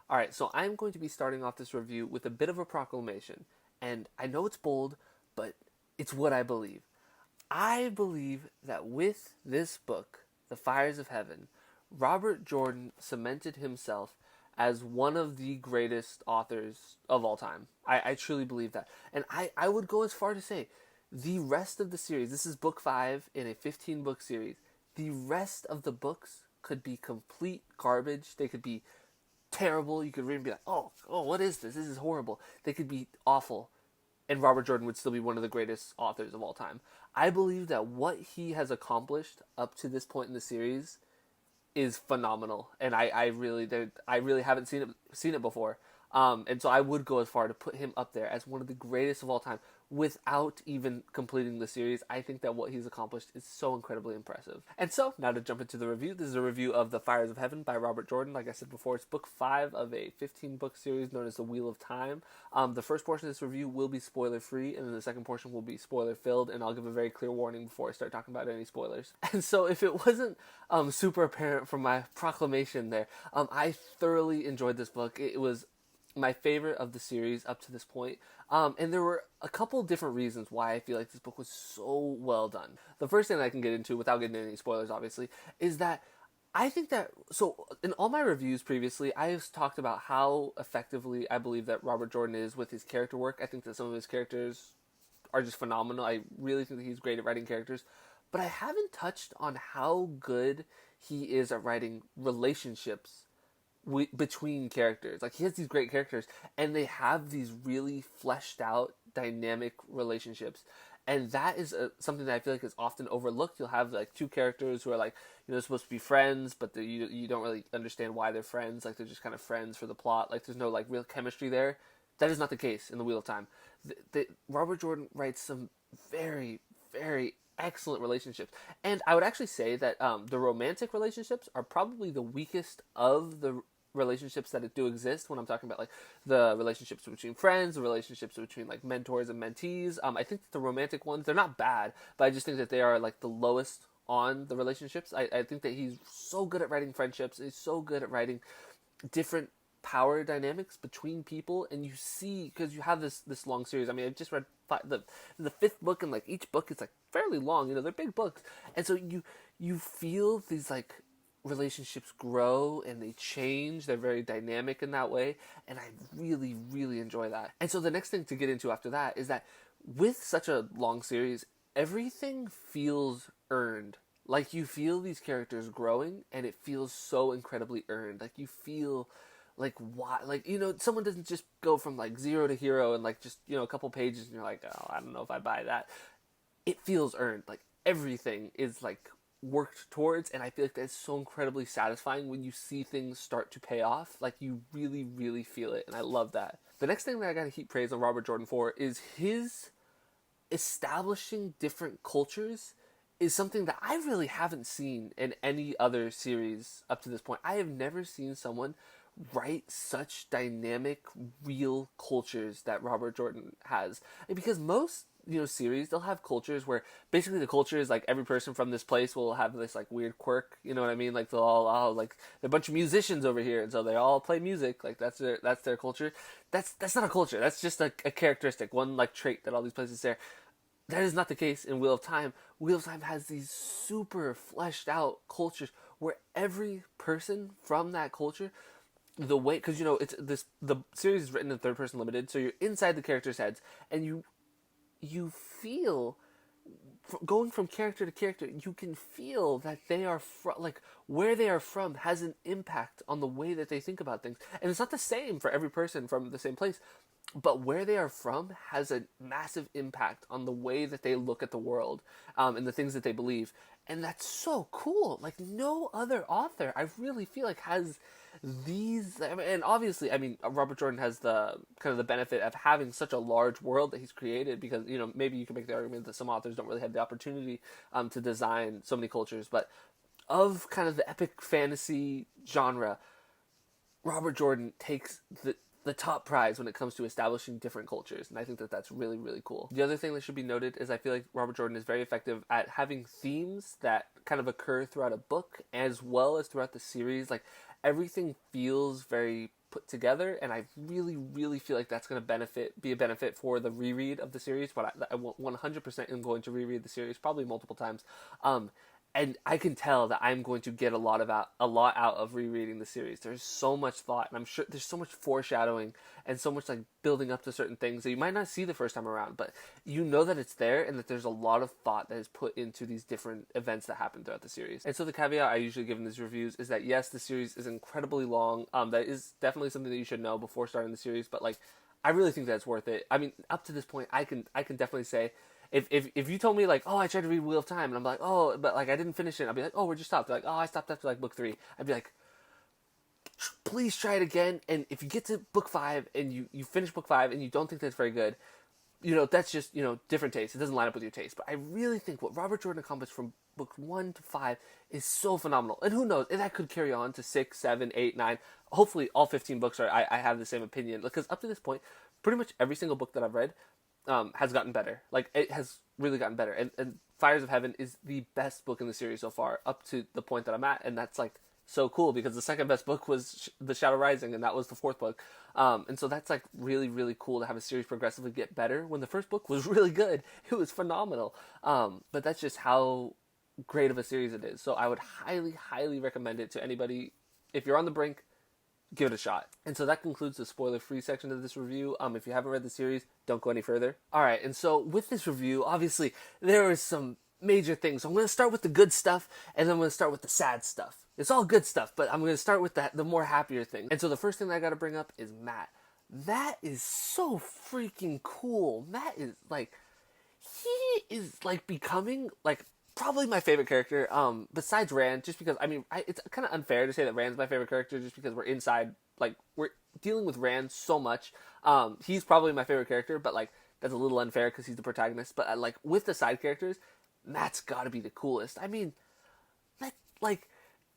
All right, so I'm going to be starting off this review with a bit of a proclamation. And I know it's bold, but it's what I believe. I believe that with this book, The Fires of Heaven, Robert Jordan cemented himself as one of the greatest authors of all time. I truly believe that. And I would go as far to say the rest of the series, this is book 5 in a 15 book series, the rest of the books could be complete garbage. They could be terrible. You could read and be like, oh, what is this? This is horrible. They could be awful, and Robert Jordan would still be one of the greatest authors of all time. I believe that what he has accomplished up to this point in the series is phenomenal, and I really haven't seen it before. And so I would go as far to put him up there as one of the greatest of all time without even completing the series. I think that what he's accomplished is so incredibly impressive. And so, now to jump into the review. This is a review of The Fires of Heaven by Robert Jordan. Like I said before, it's book 5 of a 15-book series known as The Wheel of Time. The first portion of this review will be spoiler-free, and then the second portion will be spoiler-filled, and I'll give a very clear warning before I start talking about any spoilers. And so, if it wasn't super apparent from my proclamation there, I thoroughly enjoyed this book. It was my favorite of the series up to this point. And there were a couple different reasons why I feel like this book was so well done. The first thing that I can get into, without getting into any spoilers obviously, is that I think that, so in all my reviews previously, I have talked about how effectively I believe that Robert Jordan is with his character work. I think that some of his characters are just phenomenal. I really think that he's great at writing characters. But I haven't touched on how good he is at writing relationships between characters. Like, he has these great characters, and they have these really fleshed out, dynamic relationships. And that is something that I feel like is often overlooked. You'll have like two characters who are like, supposed to be friends, but you don't really understand why they're friends. Like, they're just kind of friends for the plot. Like, there's no like real chemistry there. That is not the case in The Wheel of Time. Robert Jordan writes some very, very excellent relationships. And I would actually say that the romantic relationships are probably the weakest of the relationships that do exist. When I'm talking about like the relationships between friends, the relationships between like mentors and mentees, I think that the romantic ones, they're not bad, but I just think that they are like the lowest on the relationships. I think that he's so good at writing friendships. He's so good at writing different power dynamics between people, and you see, because you have this long series. I mean, I've just read the fifth book, and like each book is like fairly long. They're big books, and so you feel these like relationships grow and they change. They're very dynamic in that way, and I really, really enjoy that. And so the next thing to get into after that is that with such a long series, everything feels earned. Like, you feel these characters growing, and it feels so incredibly earned. Like, you feel like, why, like, someone doesn't just go from like zero to hero in like just a couple pages, and you're like, oh, I don't know if I buy that. It feels earned. Like, everything is like worked towards, and I feel like that's so incredibly satisfying when you see things start to pay off. Like, you really, really feel it, and I love that. The next thing that I gotta heap praise on Robert Jordan for is his establishing different cultures is something that I really haven't seen in any other series up to this point. I have never seen someone write such dynamic, real cultures that Robert Jordan has. Because most series, they'll have cultures where basically the culture is like every person from this place will have this like weird quirk. You know what I mean? Like, they'll all like, they're a bunch of musicians over here, and so they all play music. Like, that's their culture. That's not a culture. That's just a characteristic, one like trait that all these places share. That is not the case in Wheel of Time. Wheel of Time has these super fleshed out cultures where every person from that culture, the way, because it's this, the series is written in third person limited, so you're inside the characters' heads, and you feel, going from character to character, you can feel that they are like, where they are from has an impact on the way that they think about things, and it's not the same for every person from the same place, but where they are from has a massive impact on the way that they look at the world, and the things that they believe. And that's so cool. Like, no other author, I really feel like, has these. And obviously, I mean, Robert Jordan has the kind of the benefit of having such a large world that he's created, because maybe you can make the argument that some authors don't really have the opportunity to design so many cultures, but of kind of the epic fantasy genre, Robert Jordan takes the top prize when it comes to establishing different cultures, and I think that that's really, really cool. The other thing that should be noted is I feel like Robert Jordan is very effective at having themes that kind of occur throughout a book as well as throughout the series. Like, everything feels very put together, and I really, really feel like that's going to be a benefit for the reread of the series. But I 100% am going to reread the series probably multiple times. Um, and I can tell that I'm going to get a lot out of rereading the series. There's so much thought, and I'm sure there's so much foreshadowing and so much like building up to certain things that you might not see the first time around, but you know that it's there and that there's a lot of thought that is put into these different events that happen throughout the series. And so the caveat I usually give in these reviews is that yes, the series is incredibly long. That is definitely something that you should know before starting the series, but like I really think that it's worth it. I mean, up to this point, I can definitely say if you told me like, oh, I tried to read Wheel of Time and I'm like, oh, but like I didn't finish it, I'd be like, oh, where'd you stop? They're like, oh, I stopped after like book 3. I'd be like, please try it again. And if you get to book 5 and you finish book 5 and you don't think that's very good, that's just, different taste. It doesn't line up with your taste. But I really think what Robert Jordan accomplished from book 1 to 5 is so phenomenal. And who knows, and that could carry on to 6, 7, 8, 9. Hopefully all 15 books I have the same opinion. Because up to this point, pretty much every single book that I've read has gotten better. Like, it has really gotten better. And Fires of Heaven is the best book in the series so far, up to the point that I'm at. And that's, like, so cool, because the second best book was The Shadow Rising, and that was the 4th book. And so that's, like, really, really cool to have a series progressively get better when the first book was really good. It was phenomenal. But that's just how great of a series it is. So I would highly, highly recommend it to anybody. If you're on the brink, give it a shot. And so that concludes the spoiler-free section of this review. If you haven't read the series, don't go any further. Alright, and so with this review, obviously, there is some major things. So I'm going to start with the good stuff, and then I'm going to start with the sad stuff. It's all good stuff, but I'm going to start with the more happier thing. And so the first thing that I got to bring up is Matt. Matt is so freaking cool. Matt is, like, he is, like, becoming, like, probably my favorite character, besides Rand, just because, I mean, it's kind of unfair to say that Rand's my favorite character just because we're dealing with Rand so much. He's probably my favorite character, but, like, that's a little unfair because he's the protagonist. But, like, with the side characters, Matt's gotta be the coolest. I mean, Matt, like,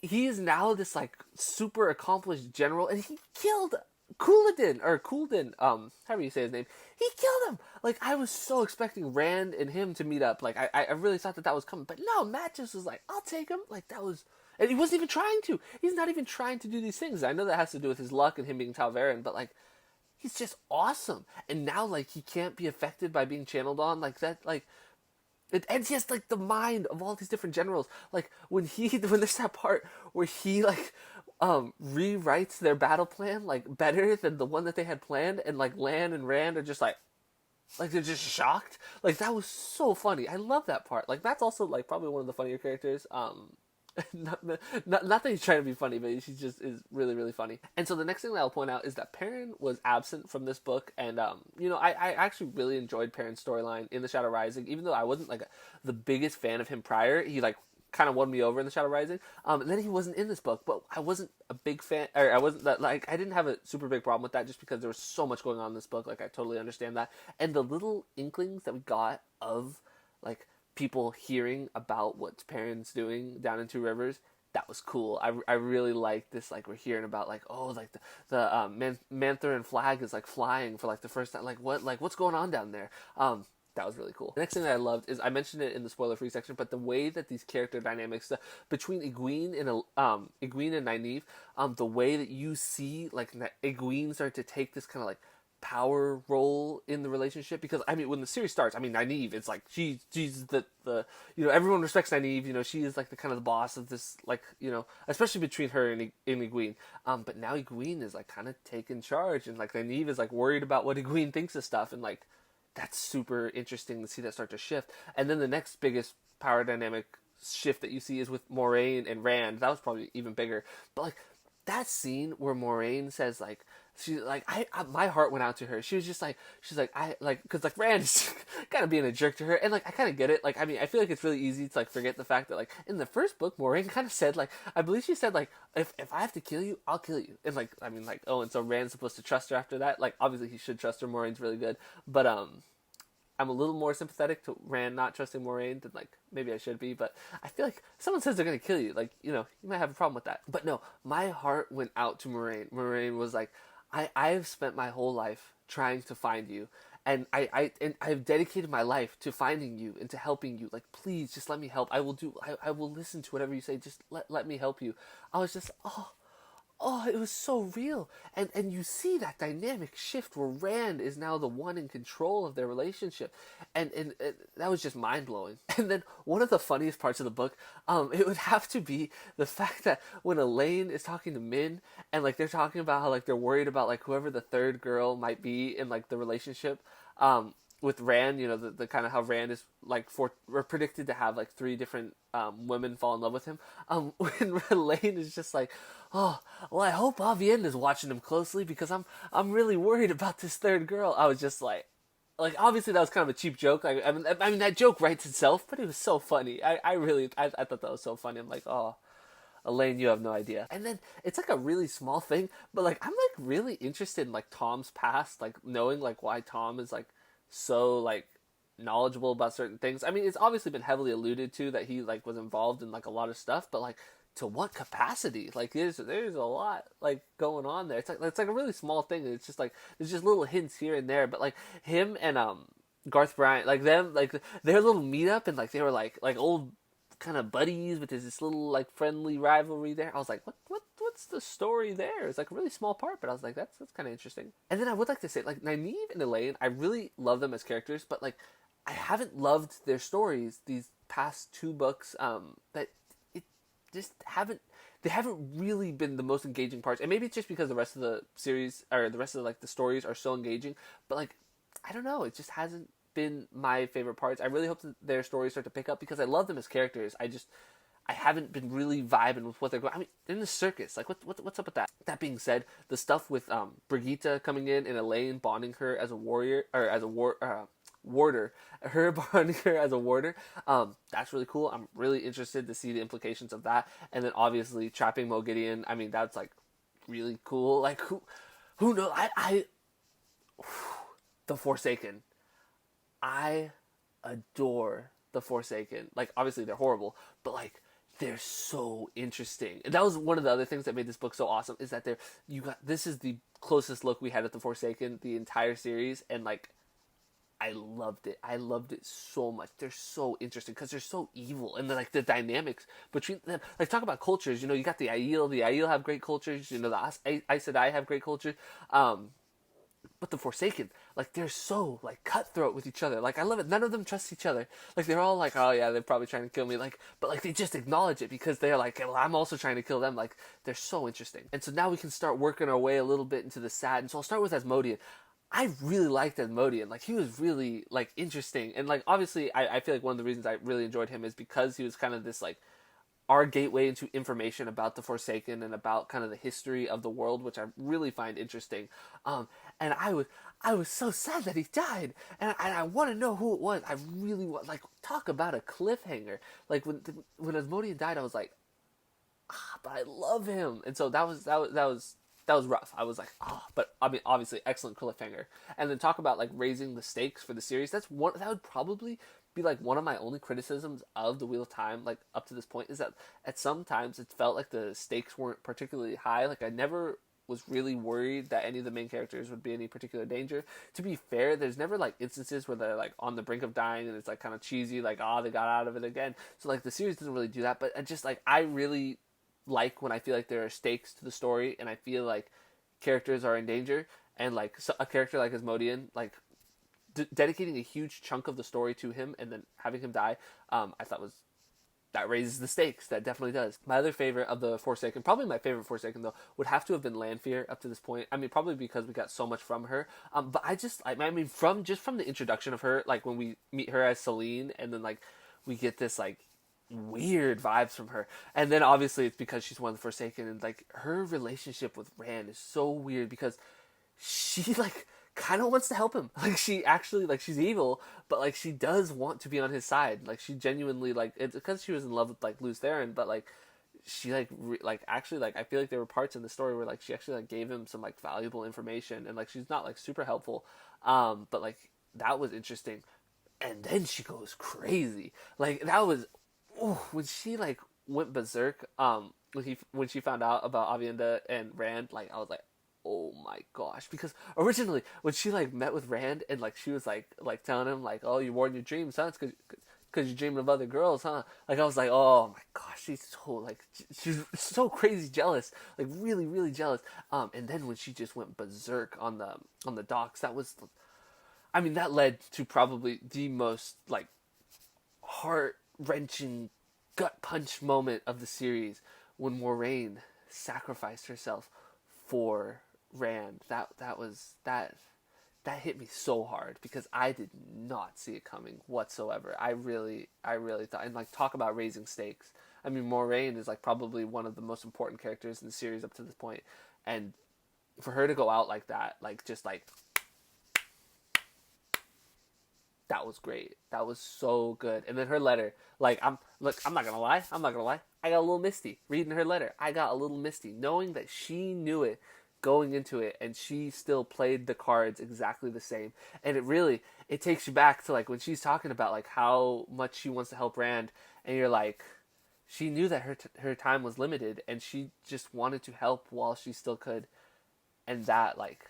he is now this, like, super accomplished general, and he killed Cúldin, however you say his name, he killed him. Like, I was so expecting Rand and him to meet up. Like, I really thought that was coming. But no, Matt just was like, I'll take him. Like, that was... And he wasn't even trying to. He's not even trying to do these things. I know that has to do with his luck and him being Tal'Verin, but, like, he's just awesome. And now, like, he can't be affected by being channeled on. Like, that, like... And he has, like, the mind of all these different generals. Like, when there's that part where he, like... rewrites their battle plan, like, better than the one that they had planned, and, like, Lan and Rand are just, like, they're just shocked. Like, that was so funny. I love that part. Like, that's also, like, probably one of the funnier characters. Not that he's trying to be funny, but she just is really, really funny. And so the next thing that I'll point out is that Perrin was absent from this book, and, I actually really enjoyed Perrin's storyline in The Shadow Rising, even though I wasn't, like, the biggest fan of him prior. He, like, kind of won me over in The Shadow Rising. And then he wasn't in this book, but I wasn't a big fan, or I wasn't that, like, I didn't have a super big problem with that just because there was so much going on in this book. Like, I totally understand that. And the little inklings that we got of, like, people hearing about what Perrin's doing down in Two Rivers, that was cool. I really like this, like, we're hearing about, like, oh, like, the Manthur flag is, like, flying for, like, the first time. Like, what's going on down there? That was really cool. The next thing that I loved is, I mentioned it in the spoiler-free section, but the way that these character dynamics between Egwene and Nynaeve, the way that you see, like, Egwene start to take this kind of, like, power role in the relationship, because, I mean, when the series starts, I mean, Nynaeve, it's like, she's the everyone respects Nynaeve, she is, like, the kind of the boss of this, like, especially between her and Egwene, but now Egwene is, like, kind of taking charge, and, like, Nynaeve is, like, worried about what Egwene thinks of stuff, and, like, that's super interesting to see that start to shift. And then the next biggest power dynamic shift that you see is with Moiraine and Rand. That was probably even bigger. But, like, that scene where Moiraine says, like, she's like, my heart went out to her. She was just like, because, like, Rand is kind of being a jerk to her, and, like, I kind of get it. Like, I mean, I feel like it's really easy to, like, forget the fact that, like, in the first book, Moiraine kind of said, like, I believe she said, like, if I have to kill you, I'll kill you. And, like, I mean, like, oh, and so Rand's supposed to trust her after that. Like, obviously he should trust her. Moraine's really good, but I'm a little more sympathetic to Rand not trusting Moiraine than, like, maybe I should be, but I feel like if someone says they're going to kill you, like, you might have a problem with that. But no, my heart went out to Moiraine. Moiraine was like, I've spent my whole life trying to find you, and I've dedicated my life to finding you and to helping you. Like, please, just let me help. I will listen to whatever you say. Just let me help you. I was just, oh, it was so real. And you see that dynamic shift where Rand is now the one in control of their relationship. And that was just mind blowing. And then one of the funniest parts of the book, it would have to be the fact that when Elaine is talking to Min and like they're talking about how like they're worried about like whoever the third girl might be in like the relationship, with Rand, you know, the kind of how Rand is like we're predicted to have like three different women fall in love with him. When Elaine is just like, oh, well, I hope Aviend is watching him closely because I'm really worried about this third girl. I was just like obviously that was kind of a cheap joke. I mean that joke writes itself, but it was so funny. I thought that was so funny. I'm like, oh, Elaine, you have no idea. And then it's like a really small thing, but like I'm like really interested in like Tom's past, like knowing like why Tom is like so like knowledgeable about certain things. I mean, it's obviously been heavily alluded to that he like was involved in like a lot of stuff, but like to what capacity? Like there's a lot like going on there. It's like a really small thing. And it's just like there's just little hints here and there, but like him and Garth Bryant, like them, like their little meetup and like they were like old kind of buddies, but there's this little like friendly rivalry there. I was like, what's the story there? It's like a really small part, but I was like, that's kind of interesting. And then I would like to say, like Nynaeve and Elaine, I really love them as characters, but like I haven't loved their stories these past two books. That it just haven't. They haven't really been the most engaging parts, and maybe it's just because the rest of the series or the rest of like the stories are so engaging. But like, I don't know, it just hasn't been my favorite parts. I really hope that their stories start to pick up because I love them as characters. I haven't been really vibing with what they're going. I mean, in the circus, like what's up with that? That being said, the stuff with Brigitte coming in and Elaine bonding her as a warrior or as a warder, her bonding her as a warder. That's really cool. I'm really interested to see the implications of that. And then obviously trapping Mo Gideon. I mean, that's like really cool. Like who knows? The Forsaken. I adore the Forsaken. Like obviously they're horrible, but like they're so interesting. And that was one of the other things that made this book so awesome is that this is the closest look we had at the Forsaken the entire series, and like I loved it. I loved it so much. They're so interesting because they're so evil, and like the dynamics between them. Like talk about cultures. You know, you got the Aiel. The Aiel have great cultures. You know, the Aes Sedai have great culture. But the Forsaken, like they're so like cutthroat with each other. Like I love it. None of them trust each other. Like they're all like, oh yeah, they're probably trying to kill me. Like, but like they just acknowledge it because they're like, well, I'm also trying to kill them. Like they're so interesting. And so now we can start working our way a little bit into the sad. And so I'll start with Asmodean. I really liked Asmodean. Like he was really like interesting. And like obviously, I feel like one of the reasons I really enjoyed him is because he was kind of this like our gateway into information about the Forsaken and about kind of the history of the world, which I really find interesting. And I was so sad that he died, and I want to know who it was. I really want, like, talk about a cliffhanger. Like when Asmodean died, I was like, but I love him, and so that was rough. I was like, but I mean, obviously, excellent cliffhanger. And then talk about like raising the stakes for the series. That would probably be like one of my only criticisms of the Wheel of Time, like up to this point, is that at some times it felt like the stakes weren't particularly high. Like I never was really worried that any of the main characters would be in any particular danger. To be fair, there's never like instances where they're like on the brink of dying and it's like kind of cheesy, like they got out of it again. So like the series doesn't really do that. But I just like I really like when I feel like there are stakes to the story and I feel like characters are in danger, and like so a character like Asmodean, like dedicating a huge chunk of the story to him and then having him die, I thought that raises the stakes. That definitely does. My other favorite of the Forsaken, probably my favorite Forsaken though, would have to have been Lanfear up to this point. I mean, probably because we got so much from her. But I mean, from the introduction of her, like when we meet her as Selene, and then like we get this like weird vibes from her, and then obviously it's because she's one of the Forsaken, and like her relationship with Rand is so weird because she like kind of wants to help him. Like she actually like she's evil, but like she does want to be on his side. Like she genuinely like it's because she was in love with like Lews Therin, but like she like like actually like I feel like there were parts in the story where like she actually like gave him some like valuable information, and like she's not like super helpful, but like that was interesting. And then she goes crazy. Like that was when she like went berserk. When she found out about Avienda and Rand, like I was like, oh my gosh, because originally when she like met with Rand and like she was like telling him like, oh, you wore in your dreams, huh? It's because because you're dreaming of other girls, huh? Like, I was like, oh my gosh, she's so, like, she's so crazy jealous, like, really, really jealous. And then when she just went berserk on the docks, that was, I mean, that led to probably the most, like, heart-wrenching, gut-punch moment of the series when Moraine sacrificed herself for Rand. That hit me so hard because I did not see it coming whatsoever. I really thought, and like, talk about raising stakes. I mean, Moraine is like probably one of the most important characters in the series up to this point, and for her to go out like that, like, just like, that was great. That was so good. And then her letter, like, I'm not gonna lie, I got a little misty reading her letter. I got a little misty knowing that she knew it going into it, and she still played the cards exactly the same. And it takes you back to, like, when she's talking about, like, how much she wants to help Rand, and you're like, she knew that her time was limited, and she just wanted to help while she still could. And that, like,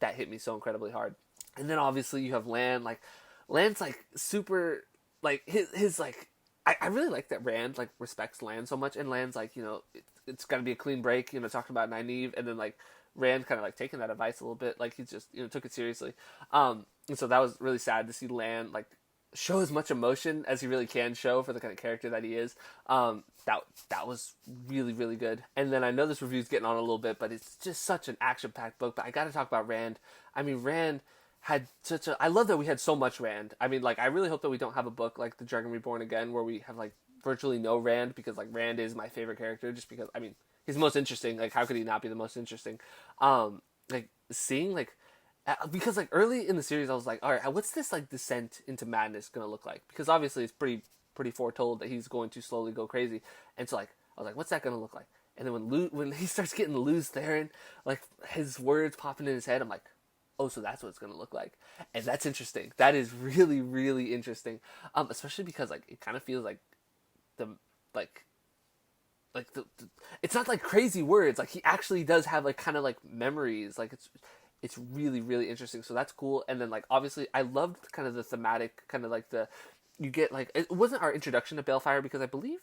that hit me so incredibly hard. And then obviously you have Lan, like, Lan's like super, like, his like, I really like that Rand like respects Lan so much, and Lan's like, it's got to be a clean break, talking about Nynaeve, and then like Rand kind of like taking that advice a little bit, like he just took it seriously, and so that was really sad to see Lan like show as much emotion as he really can show for the kind of character that he is. That was really, really good. And then I know this review's getting on a little bit, but it's just such an action-packed book. But I got to talk about Rand. I mean, Rand had I love that we had so much Rand. I mean, like, I really hope that we don't have a book like The Dragon Reborn again where we have like virtually no Rand, because like Rand is my favorite character, just because, I mean, he's the most interesting. Like, how could he not be the most interesting? Like, seeing like, because like early in the series I was like, all right, what's this like descent into madness gonna look like? Because obviously it's pretty foretold that he's going to slowly go crazy, and so like I was like, what's that gonna look like? And then when he starts getting Lews Therin, like his words popping in his head, I'm like, oh, so that's what it's going to look like. And that's interesting. That is really, really interesting. Especially because like it kind of feels like the it's not like crazy words. Like, he actually does have like kind of like memories. Like, it's really, really interesting. So that's cool. And then like obviously I loved kind of the thematic, kind of like you get like, it wasn't our introduction to Balefire, because I believe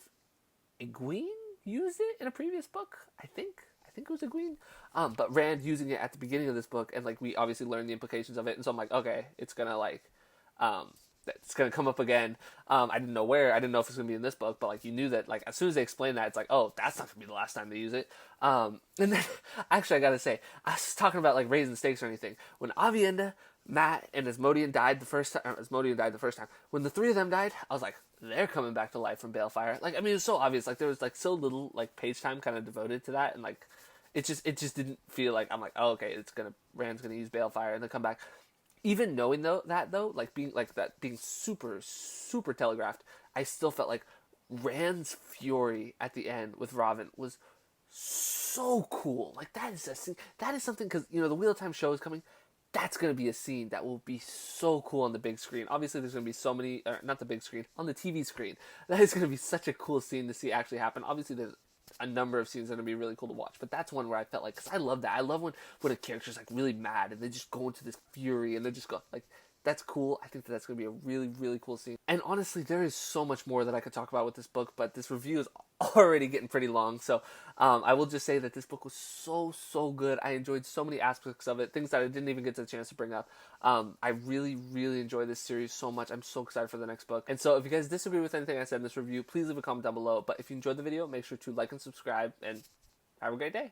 Egwene used it in a previous book. I think it was Egwene. But Rand using it at the beginning of this book, and like we obviously learned the implications of it, and so I'm like, okay, it's gonna like, it's gonna come up again. I didn't know where, I didn't know if it's gonna be in this book, but like you knew that, like as soon as they explained that, it's like, oh, that's not gonna be the last time they use it. And then actually I gotta say, I was talking about like raising stakes or anything. When Aviendha, Mat, and Asmodean died the first time, when the three of them died, I was like, they're coming back to life from Balefire. Like, I mean, it was so obvious. Like, there was like so little like page time kind of devoted to that, and like it just didn't feel like, I'm like, oh, okay, Rand's gonna use Balefire and then come back. Even knowing though, like being super, super telegraphed, I still felt like Rand's fury at the end with Ravin was so cool. Like, that is something, because the Wheel of Time show is coming. That's going to be a scene that will be so cool on the big screen. Obviously, there's going to be so many, not the big screen, on the TV screen. That is going to be such a cool scene to see actually happen. Obviously, there's a number of scenes that are going to be really cool to watch, but that's one where I felt like, because I love that. I love when a character's like really mad and they just go into this fury and they just go, like, that's cool. I think that's going to be a really, really cool scene. And honestly, there is so much more that I could talk about with this book, but this review is already getting pretty long. So I will just say that this book was so, so good. I enjoyed so many aspects of it, things that I didn't even get the chance to bring up. I really, really enjoyed this series so much. I'm so excited for the next book. And so if you guys disagree with anything I said in this review, please leave a comment down below. But if you enjoyed the video, make sure to like and subscribe, and have a great day.